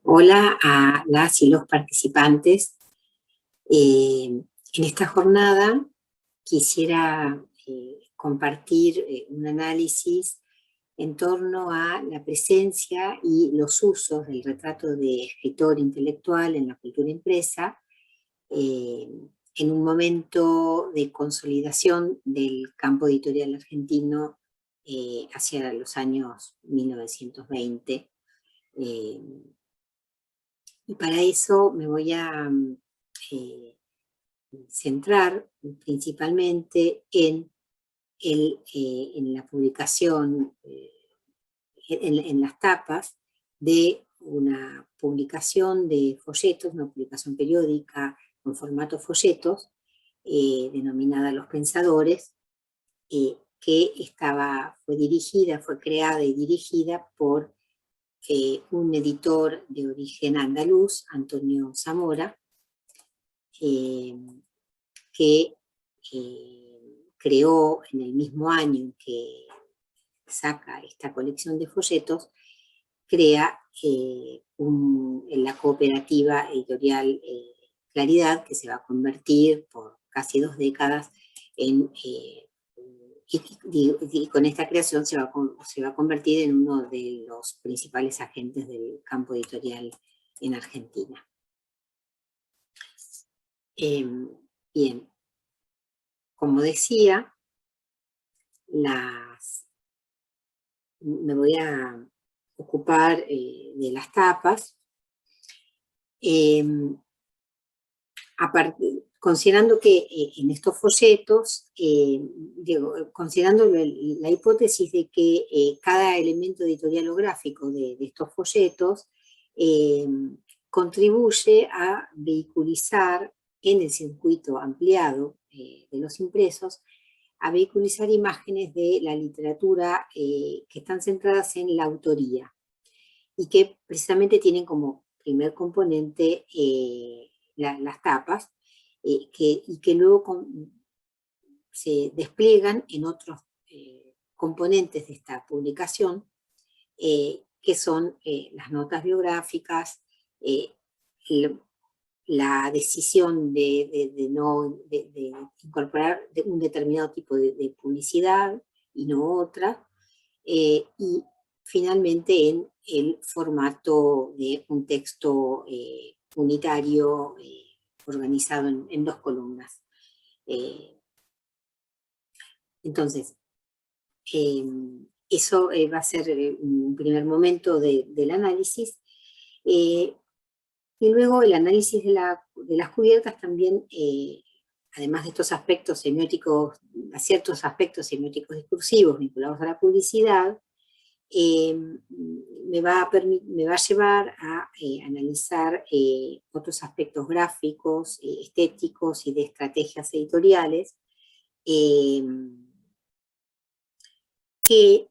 Hola a las y los participantes. En esta jornada quisiera compartir un análisis en torno a la presencia y los usos del retrato de escritor intelectual en la cultura impresa, en un momento de consolidación del campo editorial argentino hacia los años 1920. Y para eso me voy a centrar principalmente en la publicación, en las tapas de una publicación de folletos, una publicación periódica con formato folletos, denominada Los Pensadores, que fue creada y dirigida por un editor de origen andaluz, Antonio Zamora, que creó en el mismo año en que saca esta colección de folletos, crea en la cooperativa editorial Claridad, que se va a convertir por casi 2 décadas en... y con esta creación se va a convertir en uno de los principales agentes del campo editorial en Argentina. Bien, como decía, me voy a ocupar de las tapas, considerando que en estos folletos, considerando la hipótesis de que cada elemento editorial o gráfico de estos folletos contribuye a vehiculizar en el circuito ampliado de los impresos, a vehiculizar imágenes de la literatura que están centradas en la autoría y que precisamente tienen como primer componente las tapas, y que luego se despliegan en otros componentes de esta publicación, que son las notas biográficas, la decisión de incorporar un determinado tipo de publicidad y no otra, y finalmente en el formato de un texto unitario organizado en 2 columnas. Entonces, eso va a ser un primer momento del análisis. Y luego el análisis de las cubiertas también, además de estos aspectos semióticos, ciertos aspectos semióticos discursivos vinculados a la publicidad, me va a llevar a analizar otros aspectos gráficos, estéticos y de estrategias editoriales que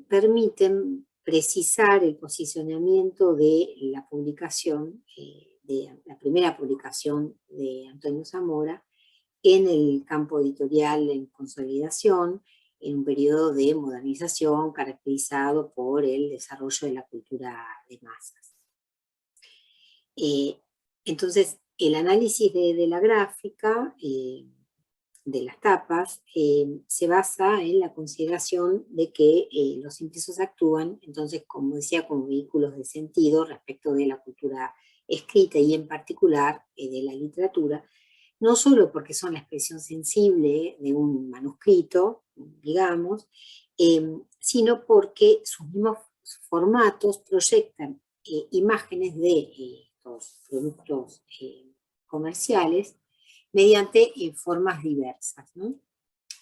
permiten precisar el posicionamiento de la publicación, de la primera publicación de Antonio Zamora en el campo editorial en consolidación, en un periodo de modernización caracterizado por el desarrollo de la cultura de masas. Entonces, el análisis de la gráfica, de las tapas, se basa en la consideración de que los impresos actúan, entonces, como decía, como vehículos de sentido respecto de la cultura escrita y en particular de la literatura, no solo porque son la expresión sensible de un manuscrito, digamos, sino porque sus mismos formatos proyectan imágenes de estos productos comerciales mediante formas diversas, ¿no?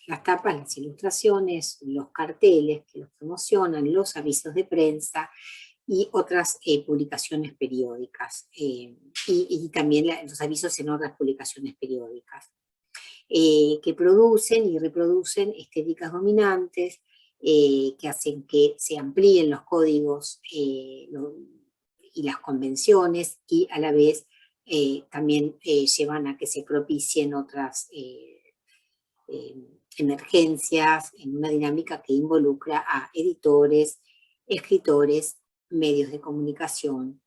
Las tapas, las ilustraciones, los carteles que los promocionan, los avisos de prensa y otras publicaciones periódicas, y también los avisos en otras publicaciones periódicas, que producen y reproducen estéticas dominantes, que hacen que se amplíen los códigos y las convenciones, y a la vez también llevan a que se propicien otras emergencias en una dinámica que involucra a editores, escritores medios de comunicación,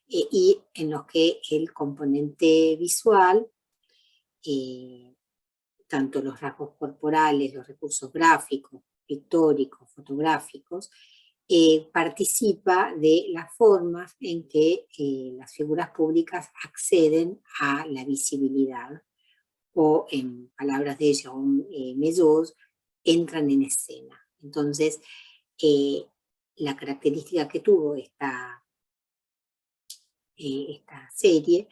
y en los que el componente visual, tanto los rasgos corporales, los recursos gráficos, pictóricos, fotográficos, participa de las formas en que las figuras públicas acceden a la visibilidad, o en palabras de Jérôme Meaux, entran en escena. Entonces, la característica que tuvo esta serie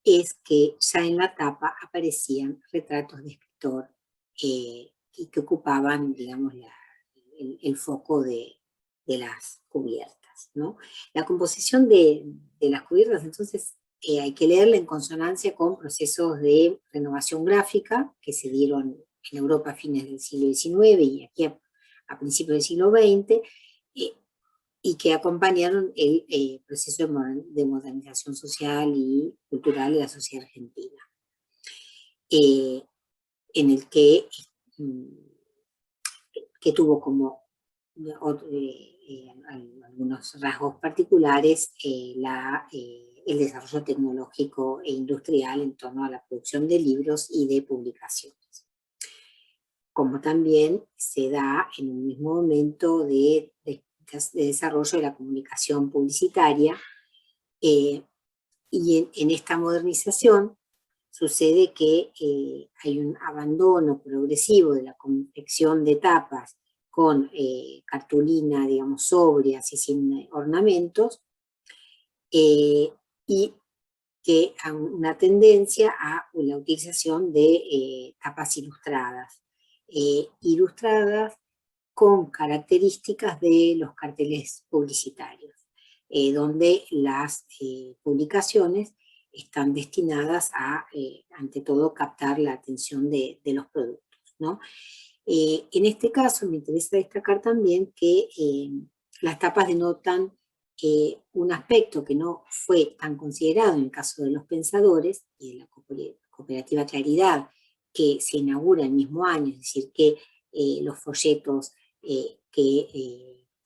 es que ya en la tapa aparecían retratos de escritor y que ocupaban, digamos, el foco de las cubiertas, ¿no? La composición de las cubiertas, entonces, hay que leerla en consonancia con procesos de renovación gráfica que se dieron en Europa a fines del siglo XIX y aquí a principios del siglo XX, y que acompañaron el proceso de modernización social y cultural de la sociedad argentina, en el que tuvo como algunos rasgos particulares el desarrollo tecnológico e industrial en torno a la producción de libros y de publicaciones. Como también se da en un mismo momento de desarrollo de la comunicación publicitaria, y en esta modernización sucede que hay un abandono progresivo de la confección de tapas con cartulina, digamos, sobrias y sin ornamentos, y que hay una tendencia a la utilización de tapas ilustradas, con características de los carteles publicitarios, donde las publicaciones están destinadas a, ante todo, captar la atención de los productos, ¿no? En este caso me interesa destacar también que las tapas denotan un aspecto que no fue tan considerado en el caso de Los Pensadores y de la cooperativa Claridad, que se inaugura el mismo año, es decir, que los folletos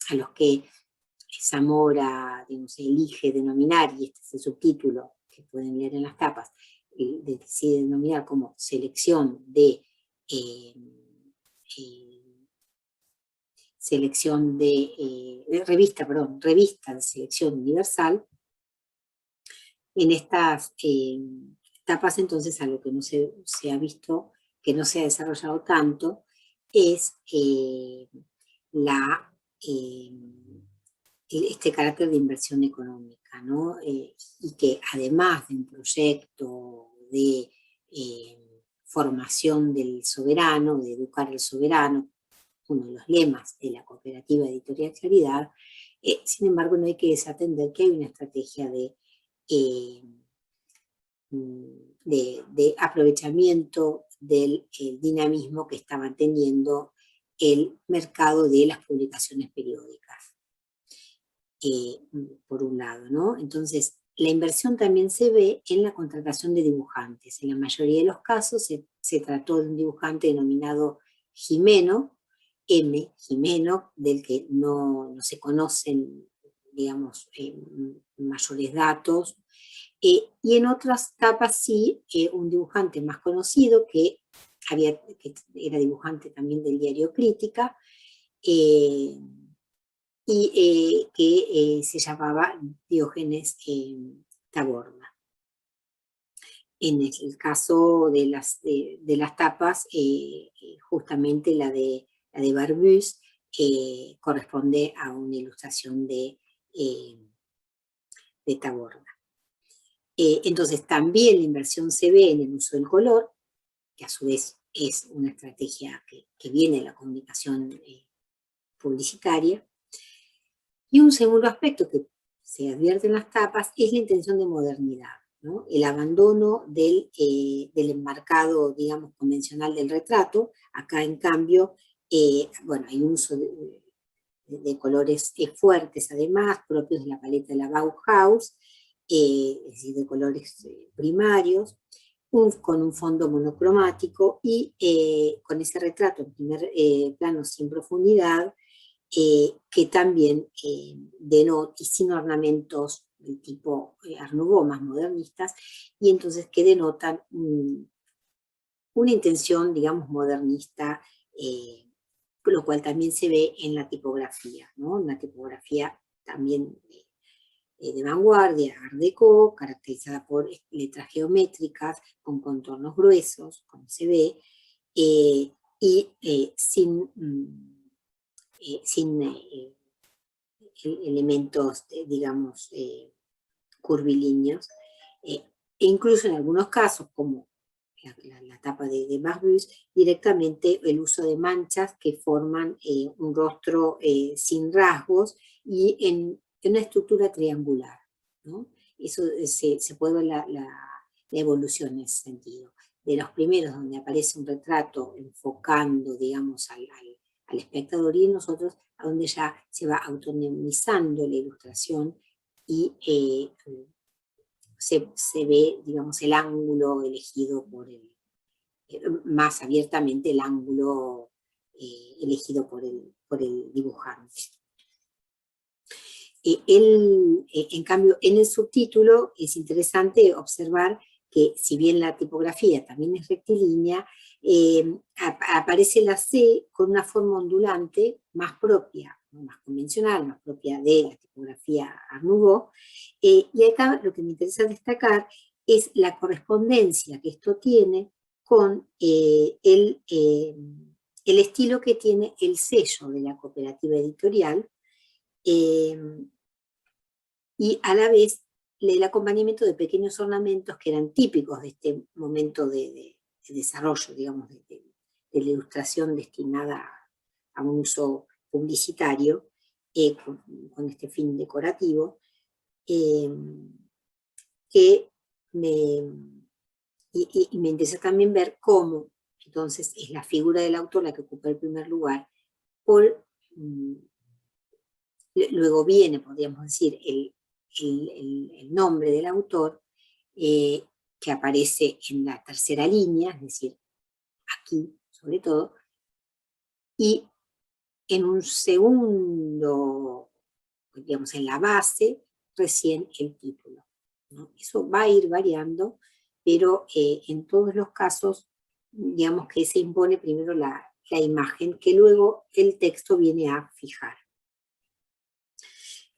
a los que Zamora, digamos, elige denominar, y este es el subtítulo que pueden leer en las tapas, decide denominar como selección de revista de selección universal. En estas tapas, entonces, algo que no se ha visto, que no se ha desarrollado tanto, es este carácter de inversión económica, ¿no? Y que además de un proyecto de formación del soberano, de educar al soberano, uno de los lemas de la cooperativa Editorial Claridad, sin embargo no hay que desatender que hay una estrategia de aprovechamiento del dinamismo que estaba teniendo el mercado de las publicaciones periódicas, por un lado, ¿no? Entonces, la inversión también se ve en la contratación de dibujantes. En la mayoría de los casos se trató de un dibujante denominado Gimeno, M. Gimeno, del que no se conocen, digamos, mayores datos, y en otras tapas sí, un dibujante más conocido que era dibujante también del diario Crítica, y que se llamaba Diógenes Taborda. En el caso de las tapas, justamente la de Barbusse corresponde a una ilustración de Taborda. Entonces también la inversión se ve en el uso del color, que a su vez es una estrategia que viene de la comunicación publicitaria. Y un segundo aspecto que se advierte en las tapas es la intención de modernidad, ¿no? El abandono del enmarcado, digamos, convencional del retrato. Acá, en cambio, bueno, hay un uso de colores fuertes, además, propios de la paleta de la Bauhaus, es decir, de colores primarios, con un fondo monocromático y con ese retrato en primer plano sin profundidad, que también denotan, y sin ornamentos del tipo Art Nouveau, más modernistas, y entonces que denotan una intención, digamos, modernista, lo cual también se ve en la tipografía, ¿no? Una tipografía también de vanguardia, Art Deco, caracterizada por letras geométricas, con contornos gruesos, como se ve, y sin elementos, digamos, curvilíneos, e incluso en algunos casos, como la tapa de Marbus, directamente el uso de manchas que forman un rostro sin rasgos y en una estructura triangular, ¿no? Eso se puede ver la evolución en ese sentido. De los primeros, donde aparece un retrato enfocando, digamos, al espectador, y en nosotros, a donde ya se va autonomizando la ilustración y se ve, digamos, el ángulo elegido más abiertamente el ángulo elegido por el dibujante. En cambio, en el subtítulo es interesante observar que, si bien la tipografía también es rectilínea, aparece la C con una forma ondulante más propia, más convencional, más propia de la tipografía Art Nouveau. Y acá lo que me interesa destacar es la correspondencia que esto tiene con el estilo que tiene el sello de la cooperativa editorial, y a la vez el acompañamiento de pequeños ornamentos que eran típicos de este momento de desarrollo, digamos, de la ilustración destinada a un uso publicitario, con este fin decorativo, que me interesa también ver cómo entonces es la figura del autor la que ocupa el primer lugar. Luego viene, podríamos decir, el nombre del autor, que aparece en la tercera línea, es decir, aquí sobre todo, y en un segundo, digamos, en la base, recién el título, ¿no? Eso va a ir variando, pero en todos los casos, digamos que se impone primero la imagen, que luego el texto viene a fijar.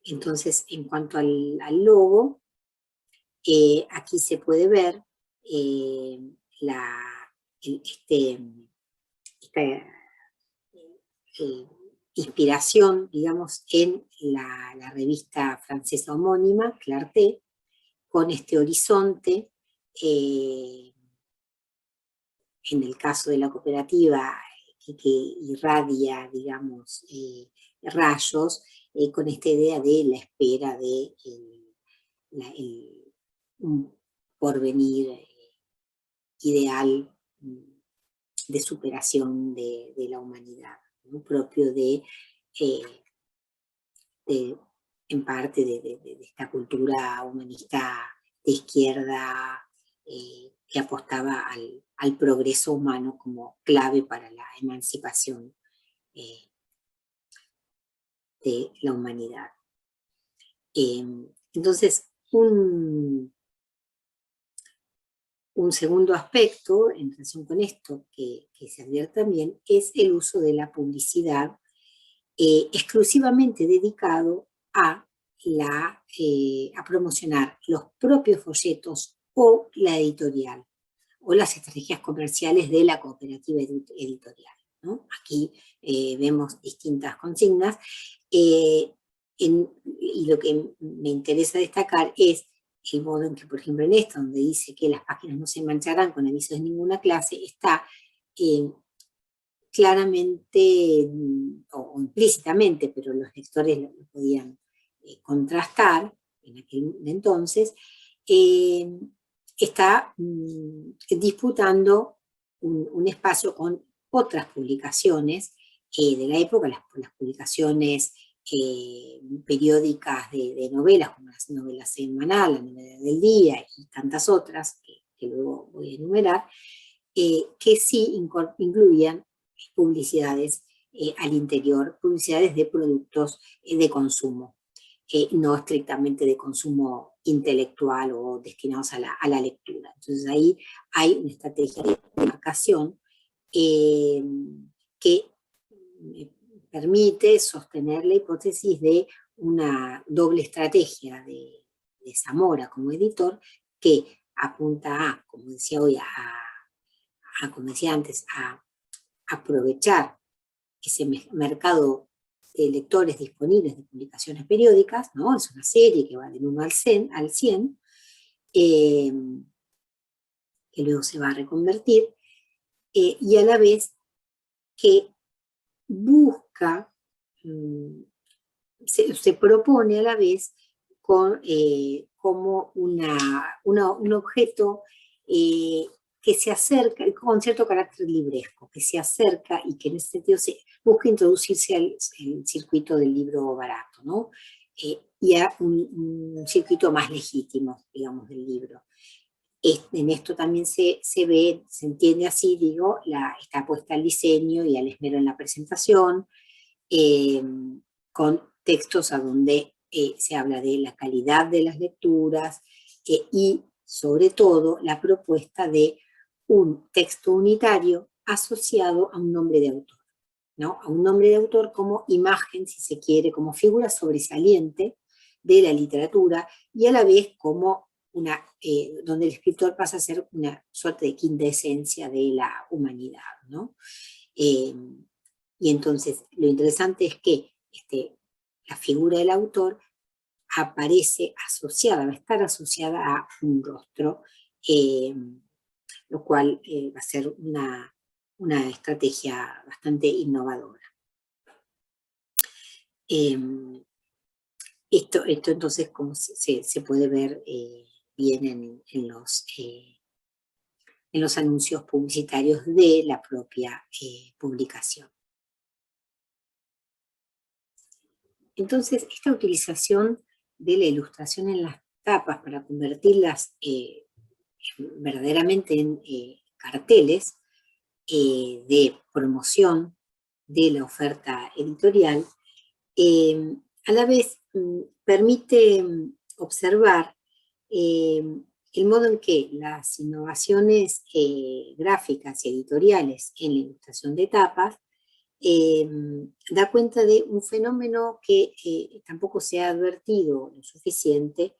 Entonces, en cuanto al logo, aquí se puede ver esta inspiración, digamos, en la revista francesa homónima, Clarté, con este horizonte, en el caso de la cooperativa, que irradia, digamos, rayos, con esta idea de la espera de un porvenir ideal de superación de la humanidad, ¿no? Propio en parte de esta cultura humanista de izquierda, que apostaba al progreso humano como clave para la emancipación de la humanidad. Entonces, un segundo aspecto en relación con esto que se advierte también es el uso de la publicidad, exclusivamente dedicado a promocionar los propios folletos o la editorial, o las estrategias comerciales de la cooperativa editorial, ¿no? Aquí vemos distintas consignas, y lo que me interesa destacar es el modo en que, por ejemplo, en esto, donde dice que las páginas no se mancharán con avisos de ninguna clase, está claramente o implícitamente, pero los lectores lo podían contrastar en aquel entonces, está disputando un espacio con otras publicaciones de la época, las publicaciones periódicas de novelas, como las novelas semanales, la novela del día y tantas otras que luego voy a enumerar, que sí incluían publicidades al interior publicidades de productos de consumo, no estrictamente de consumo intelectual o destinados a la lectura. Entonces ahí hay una estrategia de demarcación que permite sostener la hipótesis de una doble estrategia de Zamora como editor, que apunta a, como decía hoy, como decía antes, a aprovechar ese mercado de lectores disponibles de publicaciones periódicas, ¿no? Es una serie que va del 1 al 100, que luego se va a reconvertir, y a la vez que busca, se propone a la vez como un objeto que se acerca, con cierto carácter libresco, que se acerca y que en ese sentido se busca introducirse al circuito del libro barato, ¿no? Y a un circuito más legítimo, digamos, del libro. En esto también se ve, se entiende así, digo, está apuesta al diseño y al esmero en la presentación, con textos a donde se habla de la calidad de las lecturas y sobre todo la propuesta de un texto unitario asociado a un nombre de autor, ¿no? A un nombre de autor como imagen, si se quiere, como figura sobresaliente de la literatura y a la vez como donde el escritor pasa a ser una suerte de quintesencia de la humanidad, ¿no? Y entonces lo interesante es que la figura del autor aparece asociada, va a estar asociada a un rostro, lo cual va a ser una estrategia bastante innovadora. Esto entonces, como se puede ver bien en los anuncios publicitarios de la propia publicación. Entonces, esta utilización de la ilustración en las tapas para convertirlas verdaderamente en carteles de promoción de la oferta editorial, a la vez permite observar el modo en que las innovaciones gráficas y editoriales en la ilustración de tapas da cuenta de un fenómeno que tampoco se ha advertido lo suficiente,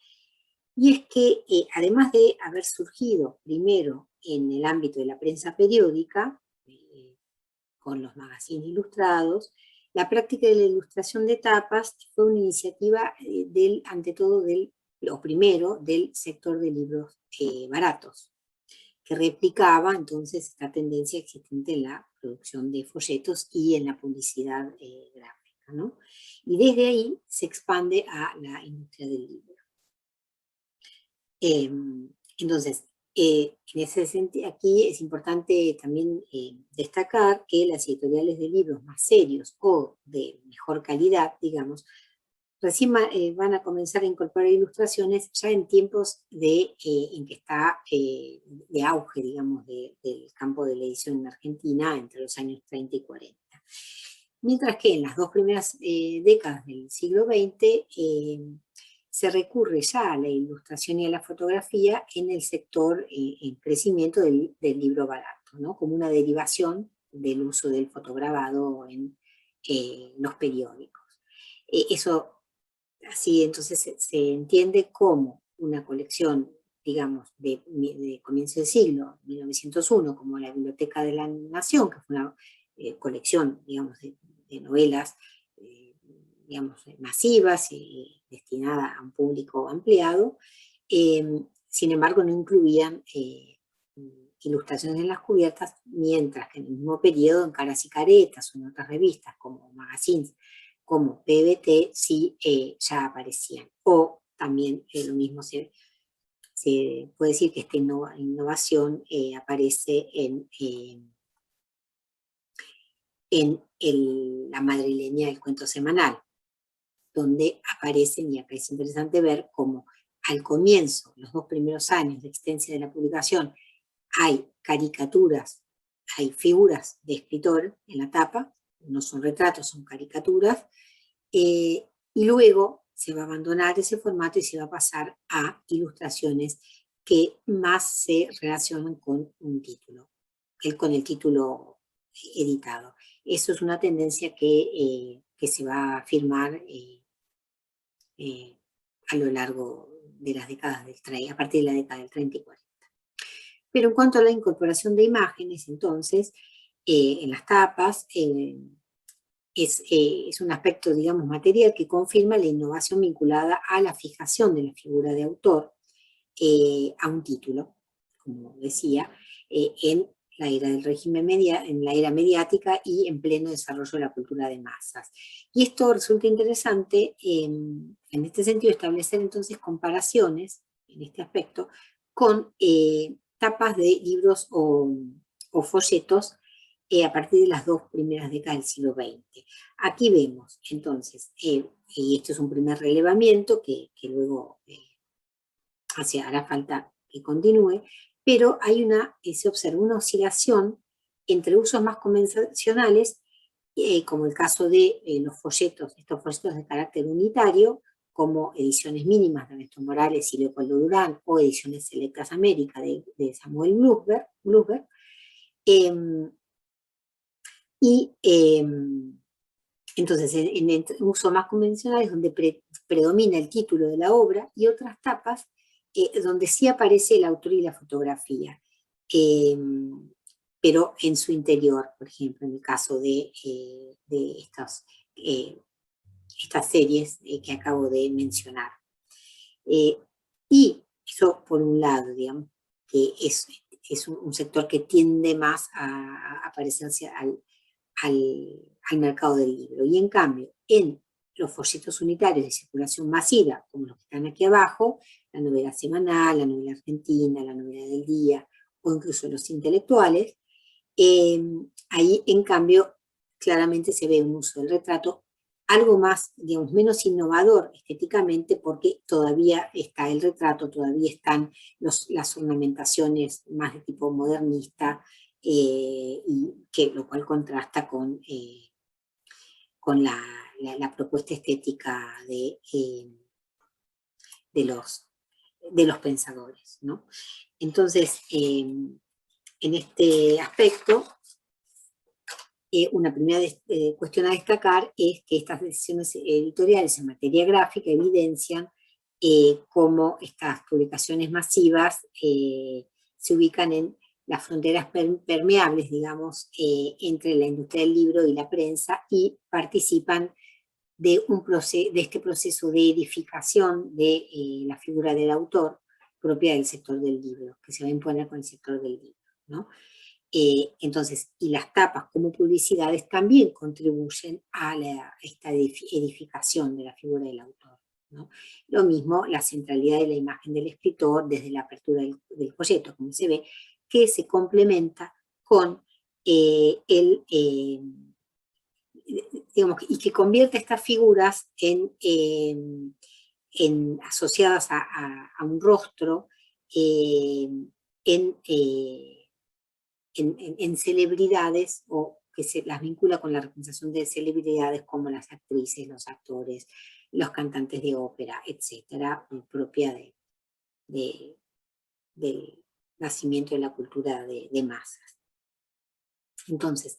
y es que además de haber surgido primero en el ámbito de la prensa periódica, con los magazines ilustrados, la práctica de la ilustración de tapas fue una iniciativa ante todo primero del sector de libros baratos, que replicaba entonces esta tendencia existente en la producción de folletos y en la publicidad gráfica, ¿no? Y desde ahí se expande a la industria del libro. Entonces, en ese sentido, aquí es importante también destacar que las editoriales de libros más serios o de mejor calidad, digamos, recién van a comenzar a incorporar ilustraciones ya en tiempos en que está de auge, digamos, del campo de la edición en Argentina entre los años 30 y 40. Mientras que en las dos primeras décadas del siglo XX se recurre ya a la ilustración y a la fotografía en el sector en crecimiento del libro barato, ¿no? Como una derivación del uso del fotograbado en los periódicos. Eso así entonces se entiende como una colección, digamos, de comienzo del siglo, 1901, como la Biblioteca de la Nación, que fue una colección, digamos, de novelas, digamos, masivas y destinada a un público ampliado. Sin embargo, no incluían ilustraciones en las cubiertas, mientras que en el mismo periodo, en Caras y Caretas o en otras revistas como magazines, como PBT, sí ya aparecían. O también lo mismo se puede decir que esta innovación aparece en la madrileña del cuento semanal, donde aparecen, y acá es interesante ver cómo al comienzo, los 2 primeros años de existencia de la publicación, hay caricaturas, hay figuras de escritor en la tapa, no son retratos, son caricaturas, y luego se va a abandonar ese formato y se va a pasar a ilustraciones que más se relacionan con un título, con el título editado. Eso es una tendencia que se va a afirmar a lo largo de las décadas del 30, a partir de la década del 30 y 40. Pero en cuanto a la incorporación de imágenes, entonces, en las tapas, es un aspecto, digamos, material que confirma la innovación vinculada a la fijación de la figura de autor a un título, como decía, en la era del régimen en la era mediática y en pleno desarrollo de la cultura de masas. Y esto resulta interesante en este sentido establecer entonces comparaciones en este aspecto con tapas de libros o folletos a partir de las dos primeras décadas del siglo XX. Aquí vemos entonces, y esto es un primer relevamiento que luego hará falta que continúe, pero hay se observa una oscilación entre usos más convencionales, como el caso de los folletos, estos folletos de carácter unitario, como Ediciones Mínimas de Ernesto Morales y Leopoldo Durán, o Ediciones Selectas América de Samuel Blusberg, y entonces en usos más convencionales donde predomina el título de la obra, y otras tapas donde sí aparece el autor y la fotografía, pero en su interior, por ejemplo, en el caso de estas series que acabo de mencionar. Y eso por un lado, digamos, que es un sector que tiende más a parecerse al mercado del libro. Y en cambio, en los folletos unitarios de circulación masiva, como los que están aquí abajo, la novela semanal, la novela argentina, la novela del día, o incluso los intelectuales, ahí en cambio claramente se ve un uso del retrato algo más, digamos, menos innovador estéticamente, porque todavía está el retrato, todavía están las ornamentaciones más de tipo modernista, y lo cual contrasta con la propuesta estética de los pensadores, ¿no? Entonces, en este aspecto, una primera cuestión a destacar es que estas decisiones editoriales en materia gráfica evidencian cómo estas publicaciones masivas se ubican en las fronteras permeables, digamos, entre la industria del libro y la prensa, y participan de este proceso de edificación de la figura del autor propia del sector del libro, que se va a imponer con el sector del libro, ¿no? Entonces, y las tapas como publicidades también contribuyen a esta edificación de la figura del autor, ¿no? Lo mismo la centralidad de la imagen del escritor desde la apertura del folleto, como se ve, que se complementa con digamos, y que convierte estas figuras asociadas a un rostro en celebridades, o que se las vincula con la representación de celebridades como las actrices, los actores, los cantantes de ópera, etcétera, propia del nacimiento de la cultura de masas. Entonces,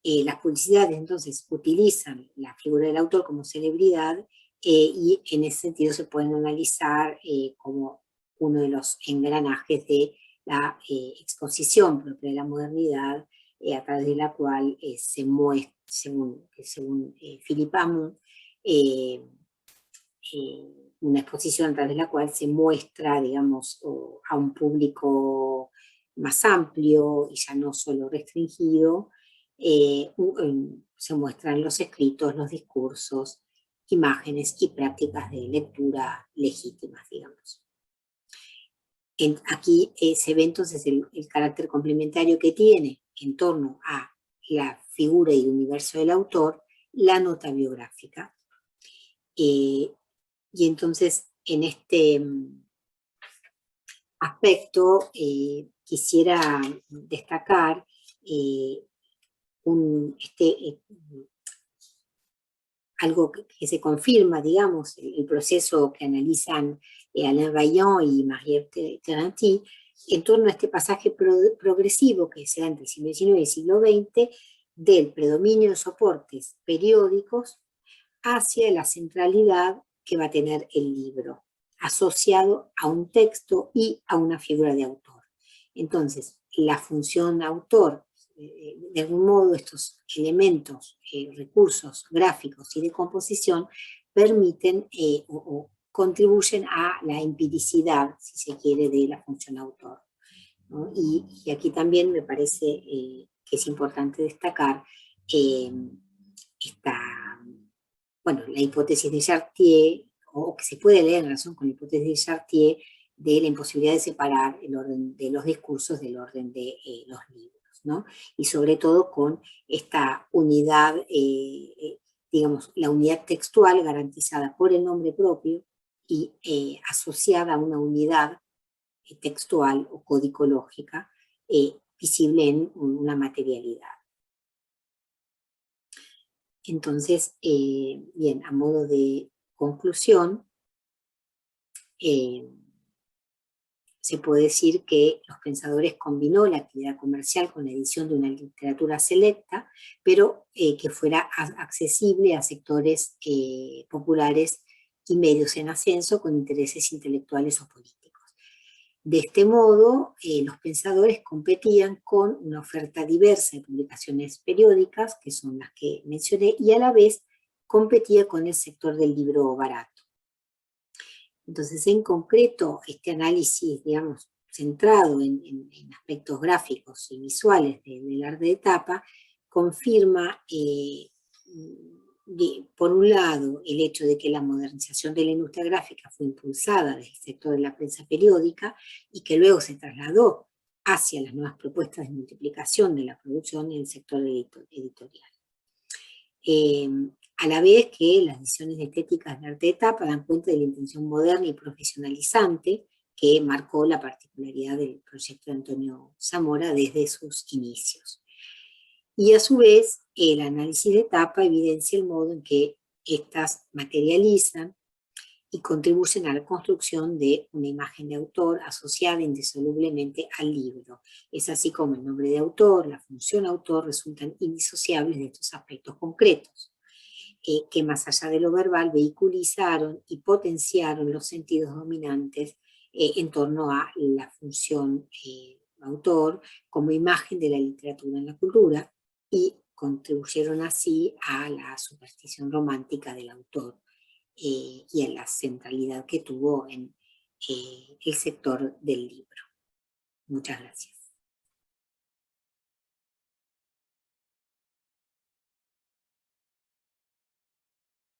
las publicidades entonces utilizan la figura del autor como celebridad, y en ese sentido se pueden analizar como uno de los engranajes de la exposición propia de la modernidad, a través de la cual se muestra, según Philip Amon, una exposición a través de la cual se muestra, digamos, a un público más amplio y ya no solo restringido, se muestran los escritos, los discursos, imágenes y prácticas de lectura legítimas, digamos. Aquí se ve entonces el carácter complementario que tiene en torno a la figura y el universo del autor la nota biográfica. Y entonces, en este aspecto, quisiera destacar algo que se confirma, digamos, el proceso que analizan Alain Vaillant y Marie Terenty, en torno a este pasaje progresivo que se da entre el siglo XIX y el siglo XX, del predominio de soportes periódicos hacia la centralidad que va a tener el libro, asociado a un texto y a una figura de autor. Entonces, la función autor, de algún modo estos elementos, recursos gráficos y de composición permiten o contribuyen a la empiricidad, si se quiere, de la función autor, ¿no? Y aquí también me parece que es importante destacar la hipótesis de Chartier, o que se puede leer en relación con la hipótesis de Chartier, de la imposibilidad de separar el orden de los discursos del orden de los libros, ¿no? Y sobre todo con esta unidad, digamos, la unidad textual garantizada por el nombre propio y asociada a una unidad textual o codicológica visible en una materialidad. Entonces, bien, a modo de conclusión, se puede decir que los pensadores combinó la actividad comercial con la edición de una literatura selecta, pero que fuera accesible a sectores populares y medios en ascenso con intereses intelectuales o políticos. De este modo, los pensadores competían con una oferta diversa de publicaciones periódicas, que son las que mencioné, y a la vez competía con el sector del libro barato. Entonces, en concreto, este análisis, digamos, centrado en aspectos gráficos y visuales del arte de tapa, confirma, por un lado, el hecho de que la modernización de la industria gráfica fue impulsada desde el sector de la prensa periódica y que luego se trasladó hacia las nuevas propuestas de multiplicación de la producción en el sector editorial. A la vez que las decisiones estéticas de arte de tapa dan cuenta de la intención moderna y profesionalizante que marcó la particularidad del proyecto de Antonio Zamora desde sus inicios. Y a su vez, el análisis de tapa evidencia el modo en que éstas materializan y contribuyen a la construcción de una imagen de autor asociada indisolublemente al libro. Es así como el nombre de autor, la función autor resultan indisociables de estos aspectos concretos, que más allá de lo verbal vehiculizaron y potenciaron los sentidos dominantes en torno a la función autor como imagen de la literatura en la cultura y contribuyeron así a la superstición romántica del autor y a la centralidad que tuvo en el sector del libro. Muchas gracias.